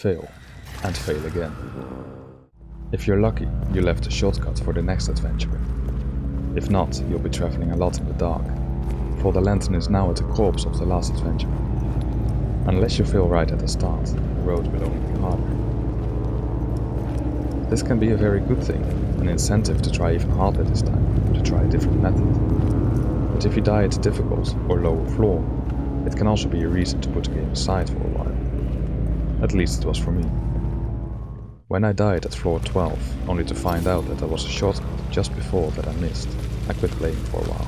fail, and fail again. If you're lucky, you left a shortcut for the next adventure. If not, you'll be traveling a lot in the dark, for the lantern is now at the corpse of the last adventure. Unless you fail right at the start, the road will only be harder. This can be a very good thing, an incentive to try even harder this time, to try a different method. But if you die at a difficult or lower floor, it can also be a reason to put the game aside for a while. At least it was for me. When I died at floor 12, only to find out that there was a shortcut just before that I missed, I quit playing for a while.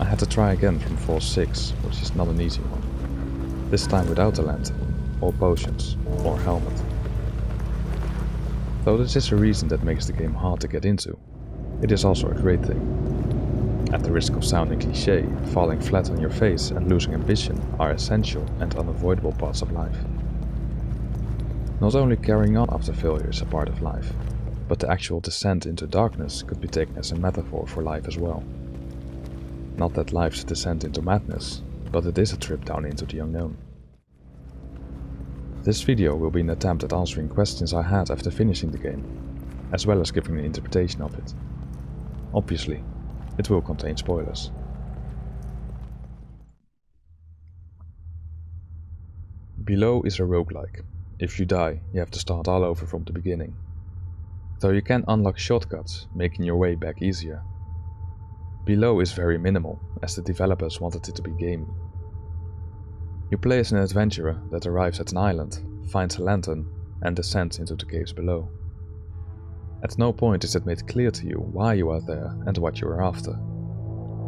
I had to try again from floor 6, which is not an easy one. This time without a lantern, or potions, or helmet. Though this is a reason that makes the game hard to get into, it is also a great thing. At the risk of sounding cliché, falling flat on your face and losing ambition are essential and unavoidable parts of life. Not only carrying on after failure is a part of life, but the actual descent into darkness could be taken as a metaphor for life as well. Not that life's descent into madness, but it is a trip down into the unknown. This video will be an attempt at answering questions I had after finishing the game, as well as giving an interpretation of it. Obviously, it will contain spoilers. Below is a roguelike. If you die, you have to start all over from the beginning. Though you can unlock shortcuts, making your way back easier. Below is very minimal, as the developers wanted it to be gamey. You play as an adventurer that arrives at an island, finds a lantern, and descends into the caves below. At no point is it made clear to you why you are there and what you are after.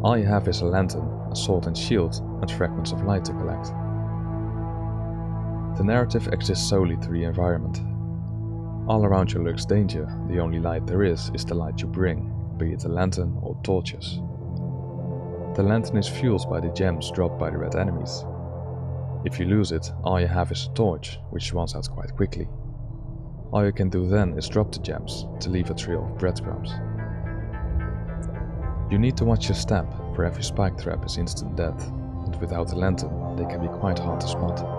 All you have is a lantern, a sword and shield, and fragments of light to collect. The narrative exists solely through the environment. All around you lurks danger, the only light there is the light you bring, be it a lantern or torches. The lantern is fueled by the gems dropped by the red enemies. If you lose it, all you have is a torch, which runs out quite quickly. All you can do then is drop the gems, to leave a trail of breadcrumbs. You need to watch your step, for every spike trap is instant death, and without a lantern they can be quite hard to spot.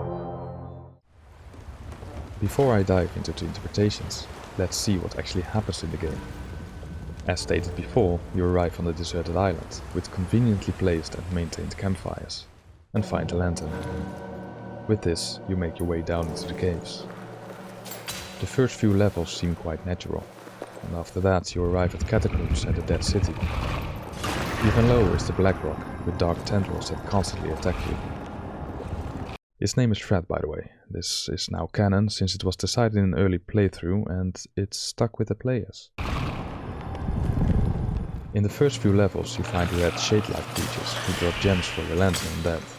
Before I dive into the interpretations, let's see what actually happens in the game. As stated before, you arrive on the deserted island, with conveniently placed and maintained campfires, and find a lantern. With this, you make your way down into the caves. The first few levels seem quite natural, and after that you arrive at catacombs and the dead city. Even lower is the Black Rock, with dark tendrils that constantly attack you. His name is Fred, by the way. This is now canon since it was decided in an early playthrough and it's stuck with the players. In the first few levels you find red shade-like creatures who drop gems for your lantern and death.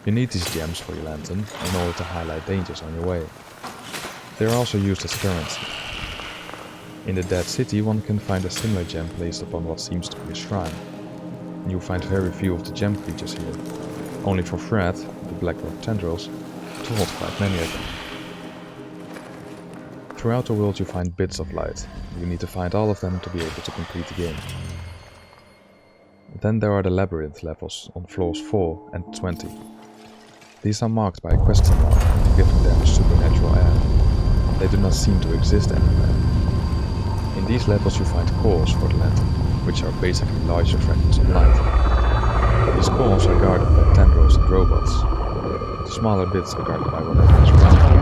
You need these gems for your lantern in order to highlight dangers on your way. They are also used as currency. In the Dead City one can find a similar gem placed upon what seems to be a shrine. And you'll find very few of the gem creatures here, only for Fred, the Black Rock tendrils, to hold quite many of them. Throughout the world you find bits of light. You need to find all of them to be able to complete the game. Then there are the labyrinth levels on floors 4 and 20. These are marked by a question mark, giving them a supernatural air. They do not seem to exist anywhere. In these levels you find cores for the lantern, which are basically larger fragments of light. These cores are guarded by tendrils and robots. The smaller bits are guarded by whatever is around you,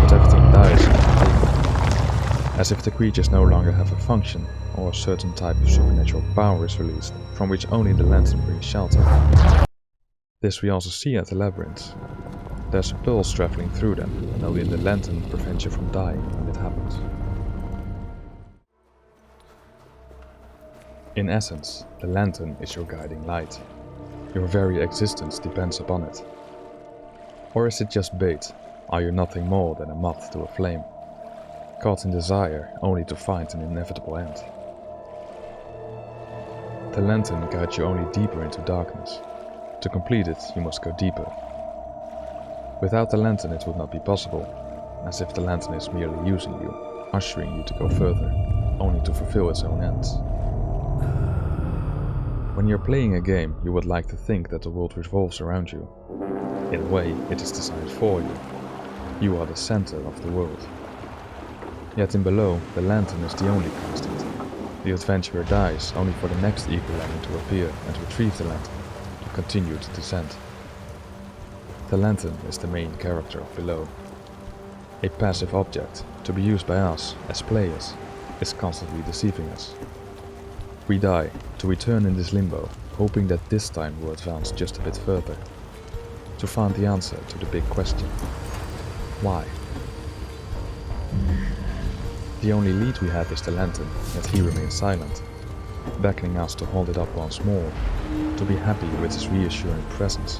but everything dies immediately, as if the creatures no longer have a function, or a certain type of supernatural power is released, from which only the lantern brings shelter. This we also see at the labyrinths. There's a pulse traveling through them, and only the lantern prevents you from dying when it happens. In essence, the lantern is your guiding light. Your very existence depends upon it. Or is it just bait? Are you nothing more than a moth to a flame, caught in desire only to find an inevitable end? The lantern guides you only deeper into darkness. To complete it, you must go deeper. Without the lantern it would not be possible, as if the lantern is merely using you, ushering you to go further, only to fulfill its own ends. When you're playing a game, you would like to think that the world revolves around you. In a way, it is designed for you. You are the center of the world. Yet in below, the lantern is the only constant. The adventurer dies only for the next eagle lemming to appear and retrieve the lantern, to continue the descent. The lantern is the main character of Below. A passive object, to be used by us, as players, is constantly deceiving us. We die, to return in this limbo, hoping that this time we'll advance just a bit further, to find the answer to the big question. Why? The only lead we have is the lantern, yet he remains silent, beckoning us to hold it up once more, to be happy with his reassuring presence,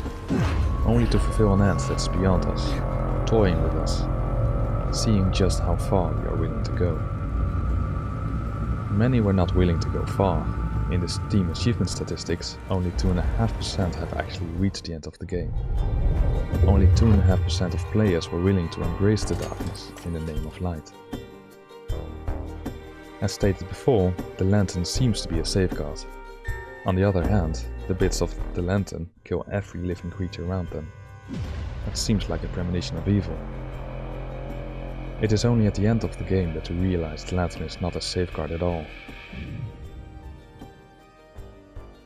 only to fulfill an end that's beyond us, toying with us, seeing just how far we are willing to go. Many were not willing to go far. In the Steam achievement statistics, only 2.5% have actually reached the end of the game. Only 2.5% of players were willing to embrace the darkness in the name of light. As stated before, the lantern seems to be a safeguard. On the other hand, the bits of the lantern kill every living creature around them. That seems like a premonition of evil. It is only at the end of the game that we realize the lantern is not a safeguard at all.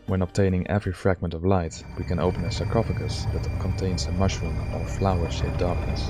When obtaining every fragment of light, we can open a sarcophagus that contains a mushroom or flower-shaped darkness.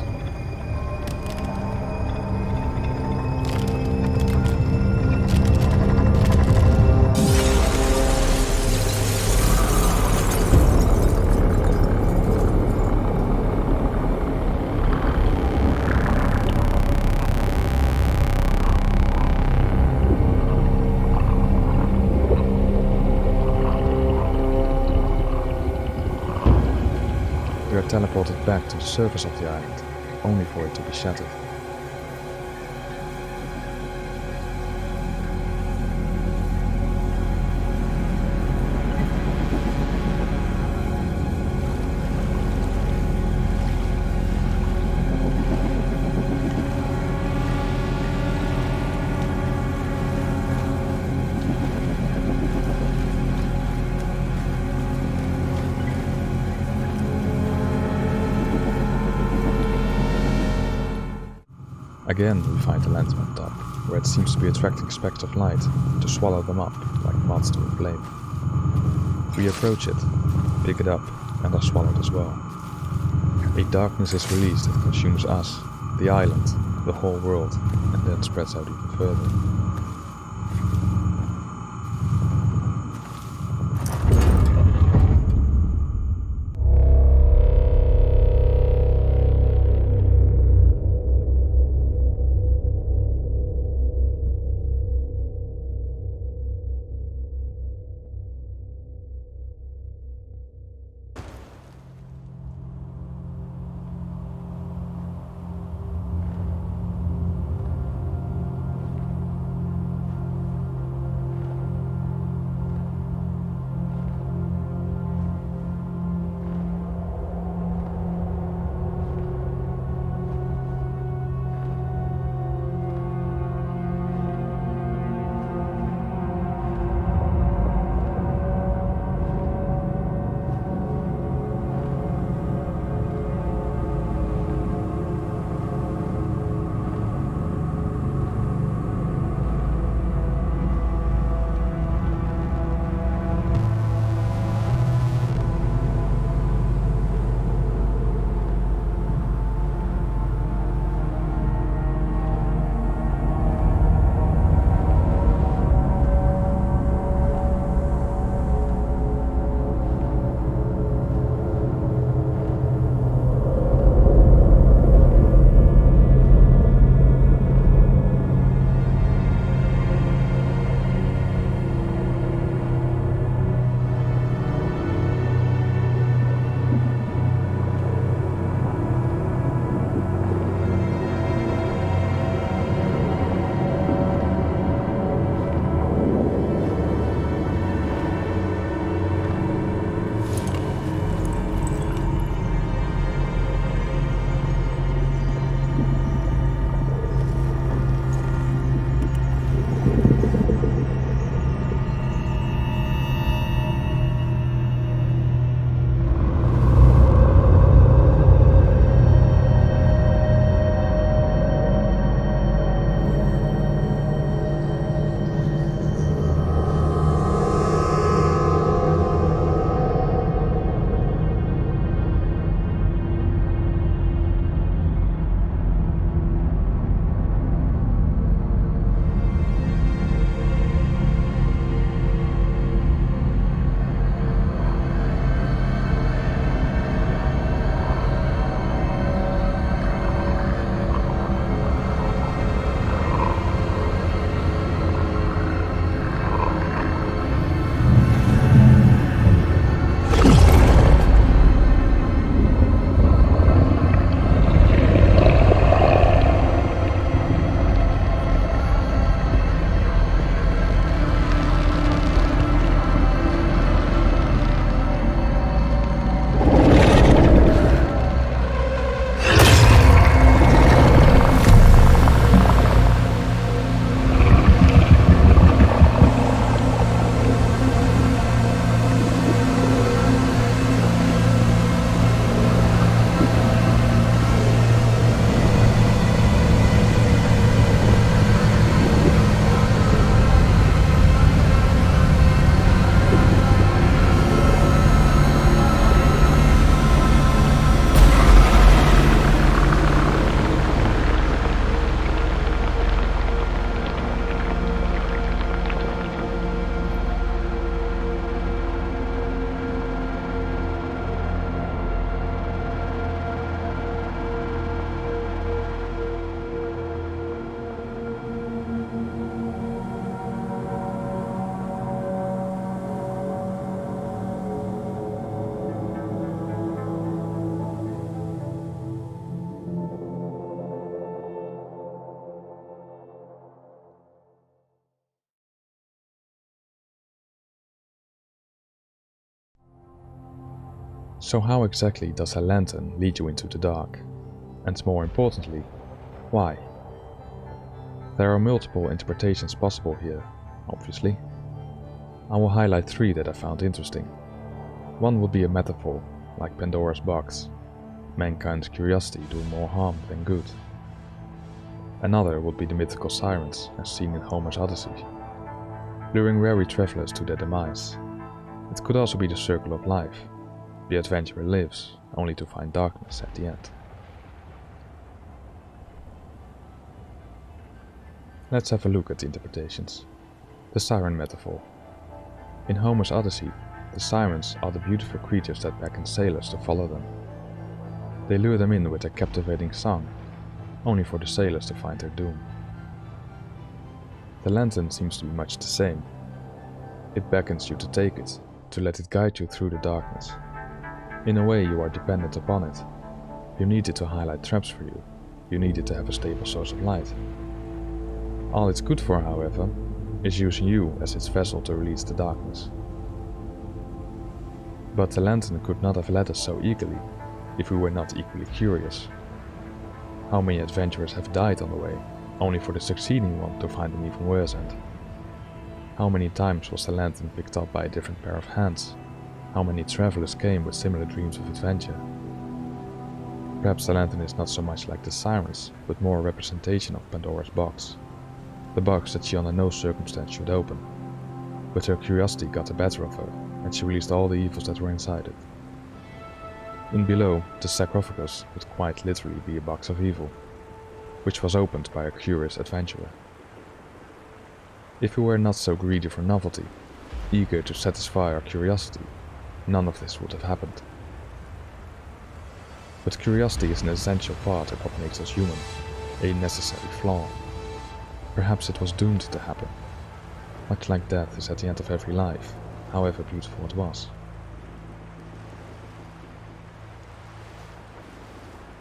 We are teleported back to the surface of the island, only for it to be shattered. Again we find the lantern on top, where it seems to be attracting specks of light to swallow them up like moths to a flame. We approach it, pick it up, and are swallowed as well. A darkness is released that consumes us, the island, the whole world, and then spreads out even further. So how exactly does a lantern lead you into the dark? And more importantly, why? There are multiple interpretations possible here, obviously. I will highlight 3 that I found interesting. One would be a metaphor, like Pandora's box, mankind's curiosity doing more harm than good. Another would be the mythical sirens, as seen in Homer's Odyssey, luring weary travelers to their demise. It could also be the circle of life. The adventurer lives, only to find darkness at the end. Let's have a look at the interpretations. The siren metaphor. In Homer's Odyssey, the sirens are the beautiful creatures that beckon sailors to follow them. They lure them in with a captivating song, only for the sailors to find their doom. The lantern seems to be much the same. It beckons you to take it, to let it guide you through the darkness. In a way, you are dependent upon it. You need it to highlight traps for you. You need it to have a stable source of light. All it's good for, however, is using you as its vessel to release the darkness. But the lantern could not have led us so eagerly if we were not equally curious. How many adventurers have died on the way, only for the succeeding one to find an even worse end? How many times was the lantern picked up by a different pair of hands? How many travelers came with similar dreams of adventure? Perhaps the lantern is not so much like the sirens, but more a representation of Pandora's box. The box that she under no circumstance should open. But her curiosity got the better of her, and she released all the evils that were inside it. In Below, the sarcophagus would quite literally be a box of evil, which was opened by a curious adventurer. If we were not so greedy for novelty, eager to satisfy our curiosity, none of this would have happened. But curiosity is an essential part of what makes us human, a necessary flaw. Perhaps it was doomed to happen, much like death is at the end of every life, however beautiful it was.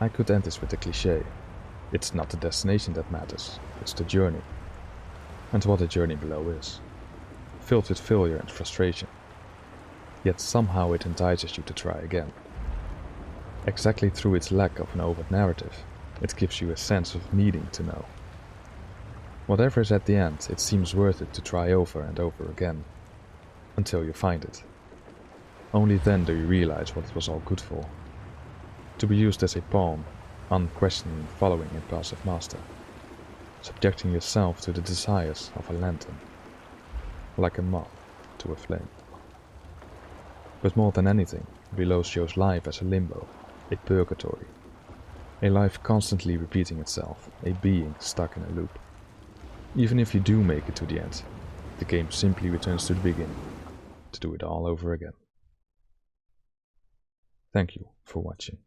I could end this with a cliché. It's not the destination that matters, it's the journey. And what a journey below is. Filled with failure and frustration. Yet somehow it entices you to try again. Exactly through its lack of an overt narrative, it gives you a sense of needing to know. Whatever is at the end, it seems worth it to try over and over again, until you find it. Only then do you realize what it was all good for. To be used as a pawn, unquestioning following a passive master, subjecting yourself to the desires of a lantern, like a moth to a flame. But more than anything, Below shows life as a limbo, a purgatory, a life constantly repeating itself, a being stuck in a loop. Even if you do make it to the end, the game simply returns to the beginning, to do it all over again. Thank you for watching.